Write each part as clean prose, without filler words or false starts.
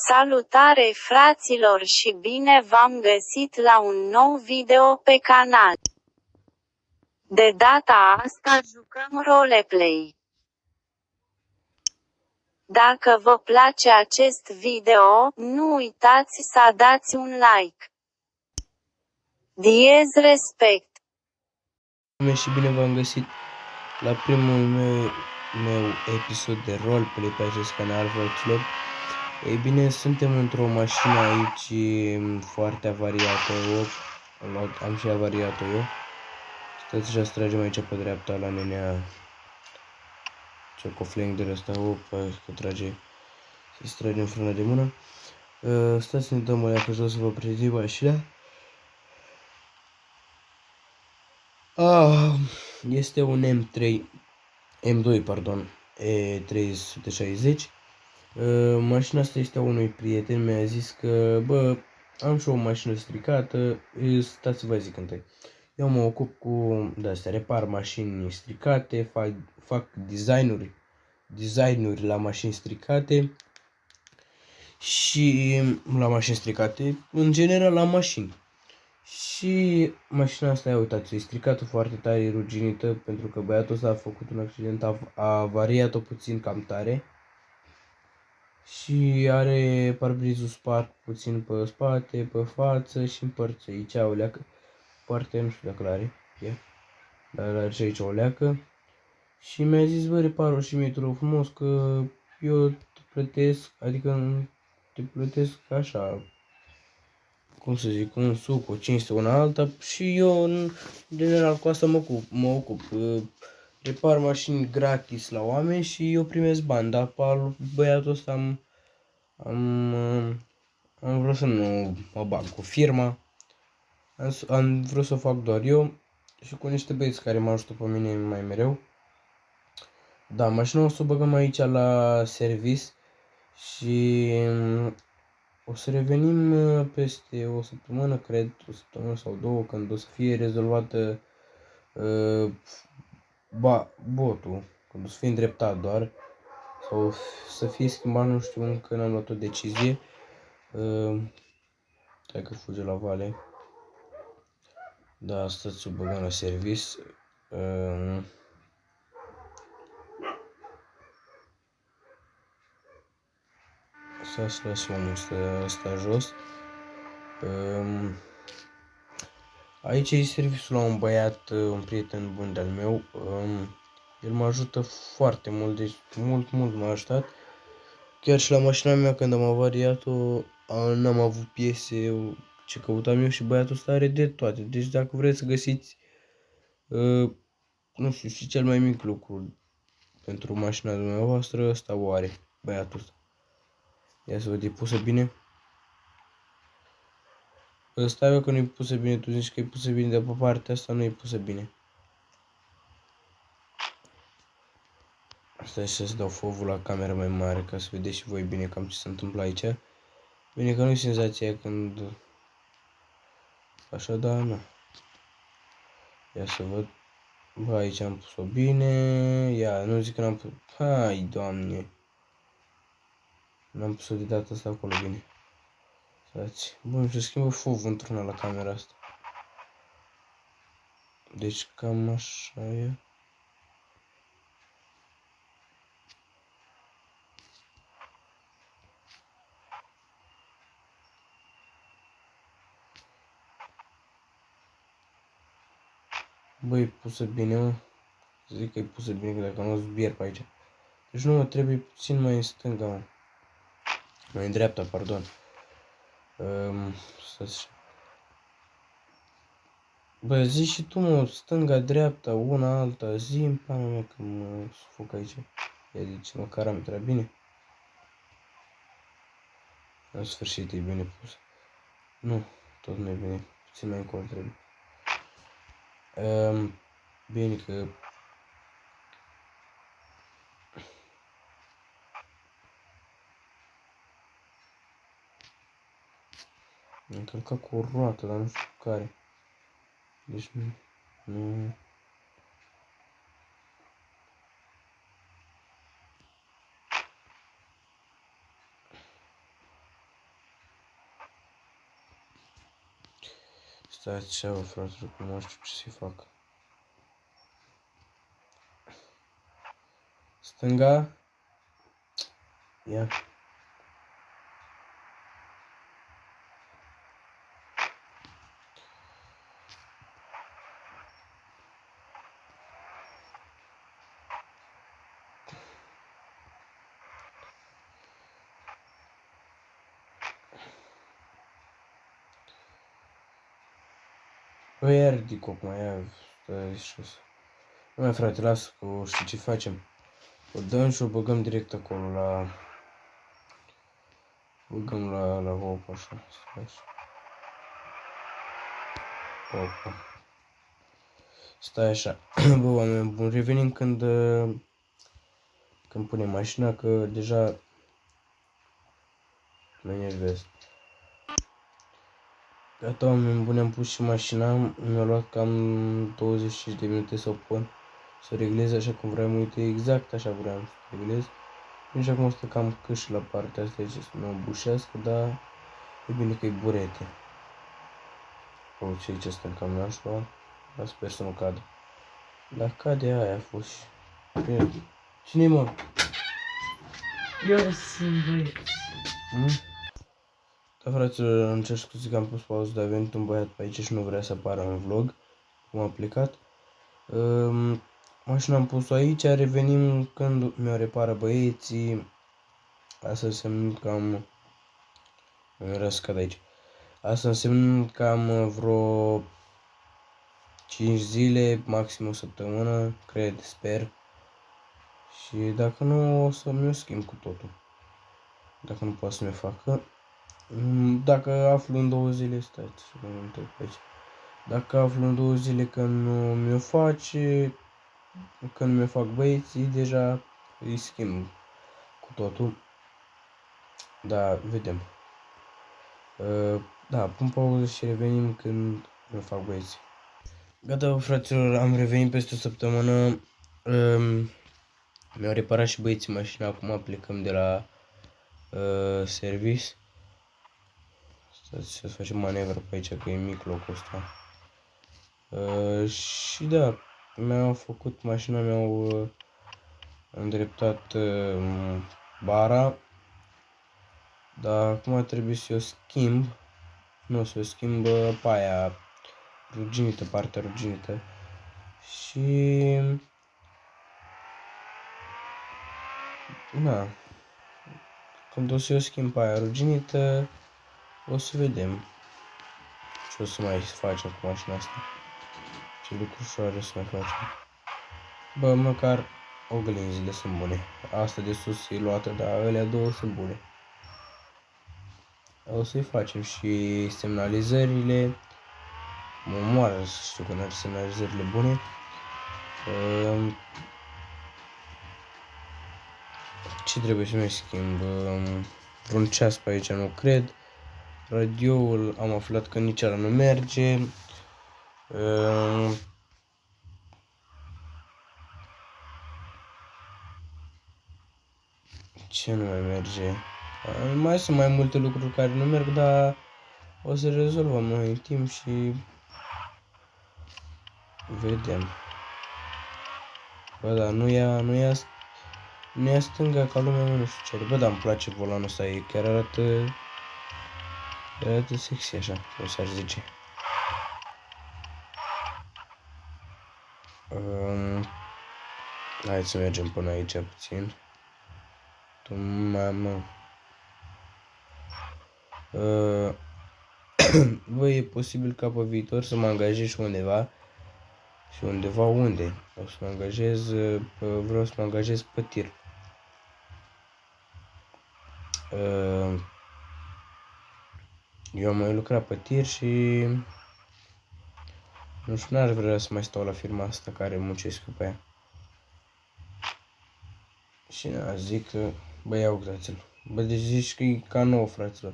Salutare fraților și bine v-am găsit la un nou video pe canal. De data asta jucăm roleplay. Dacă vă place acest video, nu uitați să dați un like. Diez respect. Și bine v-am găsit la primul meu episod de roleplay pe acest canal, fraților. Ei bine, suntem într-o mașină aici foarte avariată. Am și avariat-o eu. Stați și tragem aici pe dreapta la nenea cocofleng de ăsta. Că trage, să-i tragem frână de mână. Stați să ne dăm o leacă jos să vă prezint mașina. Este un M2, pardon, E360. Mașina asta este a unui prieten, mi-a zis că, bă, am și o mașină stricată, stați să vă zic întâi. Eu mă ocup cu de-astea, repar mașini stricate, fac designuri la mașini stricate și la mașini stricate, în general la mașini. Și mașina asta, ia uitați, e stricată foarte tare, e ruginită, pentru că băiatul ăsta a făcut un accident, a avariat-o puțin cam tare. Și are parbrizul spart puțin pe spate, pe față și în părți aici o leacă. Parte, nu știu dacă l-are, dar are și aici o leacă. Și mi-a zis, bă, repar-o și mie, te rog frumos, că eu te plătesc, adică te plătesc așa, cum să zic, un suc, o cinste, una alta, și eu, în general, cu asta mă ocup. Repar mașini gratis la oameni și eu primesc bani, dar pe băiatul ăsta am vrut să nu mă bag cu firma, am vrut să o fac doar eu și cu niște băieți care mă ajută pe mine mai mereu. Da, mașina o să o băgăm aici la servis și o să revenim peste o săptămână, cred, o săptămână sau două, când o să fie rezolvată botul, când o să fie îndreptat doar, sau să fie schimbat, nu știu, încă n-am luat o decizie. Stai că fuge la vale. Da, asta ți-o băgăm la servis. Să lăsăm omul ăsta jos. Aici e serviciul la un băiat, un prieten bun de-al meu. El mă ajută foarte mult, deci mult m-a ajutat. Chiar și la mașina mea, când am avariat-o, n-am avut piese ce căutam eu și băiatul ăsta are de toate. Deci dacă vreți să găsiți, nu știu, și cel mai mic lucru pentru mașina dumneavoastră, ăsta o are, băiatul ăsta. Ia să văd, e pusă bine? Stai eu că nu e pusă bine, tu zici că e pusă bine, dar pe partea asta nu e pusă bine. Stai să dau fovul la camera mai mare ca să vedeți și voi bine cam ce se întâmplă aici. Bine că nu e senzația aia când... Așa, da, nu. Ia să văd. Bă, aici am pus-o bine. Ia, nu zic că n-am pus... Hai, Doamne. N-am pus-o de data asta acolo bine. Stați. Bun, și schimbă fovul într-una la camera asta. Deci cam așa e. Băi, e pusă bine, mă. Zic că e pusă bine, că dacă nu o zbier pe aici. Deci nu, mă, trebuie puțin mai în stânga, mă. Mai în dreapta, pardon. Bă, zi și tu, mă, stânga, dreapta, una, alta, zi-mi pana mea că mă sufoc aici. Ia zice, măcar am intrat bine. În sfârșit e bine pus. Nu, tot nu e bine. Puțin mai încolo trebuie. Bine că... Am călcat cu o roată, dar nu știu care. Deci nu... Stați așa, bă, fraților, că nu știu ce să-i fac. Stânga. Ia. Bă, ia ridic-o acum, ia, stai jos. Nu mai frate, lasă că știi ce facem. O dăm și o băgăm direct acolo la... Băgăm la hop, așa, stai așa. Opa. Stai așa. Bă, oameni buni, revenim când punem mașina, că deja mă enervez. Gata, oameni buni, am pus și mașina, mi-a luat cam 25 de minute să o pun, să o reglez așa cum vreau, uite, exact așa vreau să o reglez. Și acum stă cam câș la partea asta, aici să nu o bușească, dar e bine că e burete. O, ce aici stă cam nașpa, dar sper să nu cadă. Dar cade aia a fost și... Cine-i, mă? Eu sunt băieți. Da, fraților, îmi cer scuze că am pus pauză, dar a venit un băiat pe aici și nu vrea să apară în vlog, cum a plecat. Mașina am pus-o aici, revenim când mi-o repară băieții. Asta înseamnă că am... Mi-o răscat aici. Asta înseamnă că am vreo 5 zile, maxim o săptămână, cred, sper. Și dacă nu, o să mi-o schimb cu totul. Dacă nu poate să mi-o facă. Dacă aflu în 2 zile, stați să mă întreb pe aici. Dacă aflu în 2 zile că nu mi-o face, că nu mi-o fac băieții, deja îi schimb cu totul. Da, vedem. Da, pun pauză și revenim când mi-o fac băieții. Gata, fraților, am revenit peste o săptămână. Mi-au reparat și băieții mașina, acum plecăm de la service. Stați să facem manevră pe aici, că e mic locul ăsta. Și da, mi-au făcut mașina, mi-au îndreptat bara. Dar acum trebuie să o schimb. Nu, să o schimb pe aia ruginită, partea ruginită. Și... Na. Când o să o schimb pe aia ruginită, o să vedem ce o să mai facem cu mașina asta. Ce lucrușoare o să mai facem. Bă, măcar oglinzile sunt bune. Asta de sus e luată, dar alea două sunt bune. O să-i facem și semnalizările. Mă moară să știu că n-are semnalizările bune. Ce trebuie să mai schimb? Vreun ceas pe aici nu cred. Radioul am aflat că nici ala nu merge. Ce nu mai merge? Mai sunt mai multe lucruri care nu merg, dar o să rezolvăm noi în timp și vedem. Bă, da, nu ia stânga ca lumea, nu știu ce. Bă, da, îmi place volanul ăsta, e chiar arată sexy așa, o să-ar zice. Hai să mergem până aici puțin. Tu, mamă. Bă, e posibil ca pe viitor să mă angajez și undeva. Și undeva unde? O să mă angajez, vreau să mă angajez pe tir. Eu am mai lucrat pe tir și nu știu, n-aș vrea să mai stau la firma asta care muncesc pe ea. Și zic că, bă, ia uitați-l. Bă, deci zici că e ca nou, fraților.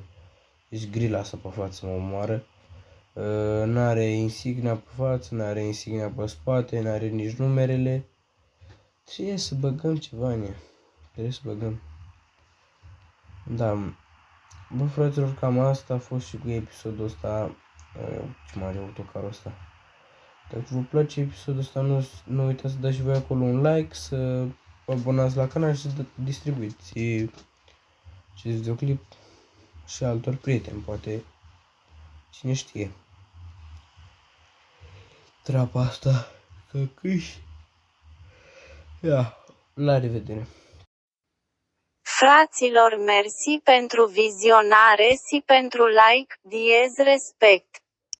Deci grila asta pe față mă omoară. N-are insignia pe față, n-are insignia pe spate, n-are nici numerele. Trebuie să băgăm ceva în ea. Trebuie să băgăm. Da. Bă, fraților, cam asta a fost și cu episodul ăsta. Ce mare autocarul ăsta. Dacă vă place episodul ăsta, nu uitați să dați și voi acolo un like, să vă abonați la canal și să distribuiți acest videoclip și altor prieteni, poate cine știe. Treaba asta, că câși. Ia, la revedere! Fraților, mersi pentru vizionare și pentru like, diez respect.